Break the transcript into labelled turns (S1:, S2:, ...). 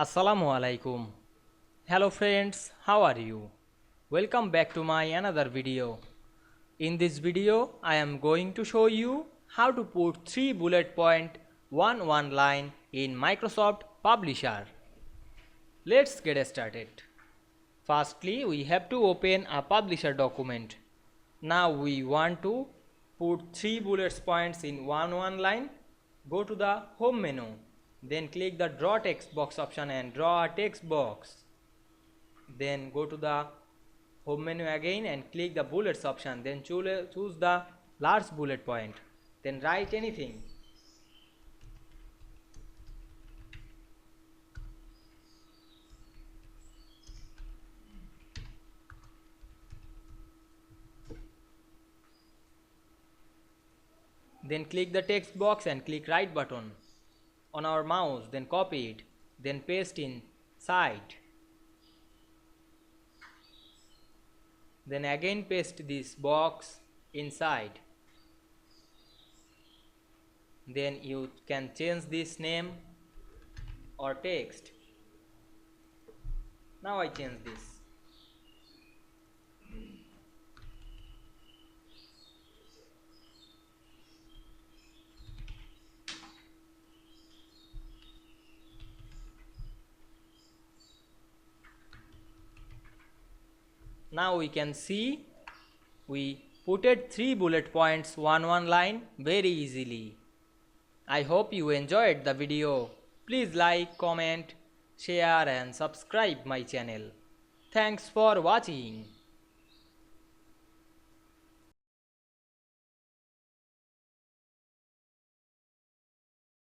S1: Assalamu Walaikum. Hello friends, how are you? Welcome back to my another video. In this video, I am going to show you how to put 3 bullet point one line in Microsoft Publisher. Let's get started. Firstly, we have to open a Publisher document. Now we want to put 3 bullet points in one line. Go to the Home menu. Then click the draw text box option and draw a text box. Then go to the home menu again and click the bullets option. Then choose the large bullet point. Then write anything. Then click the text box and click right button on our mouse, then copy it, then paste inside. Then again paste this box inside. Then you can change this name or text. Now I change this. Now we can see we putted 3 bullet points one line very easily. I hope you enjoyed the video. Please like, comment, share and subscribe my channel. Thanks for watching.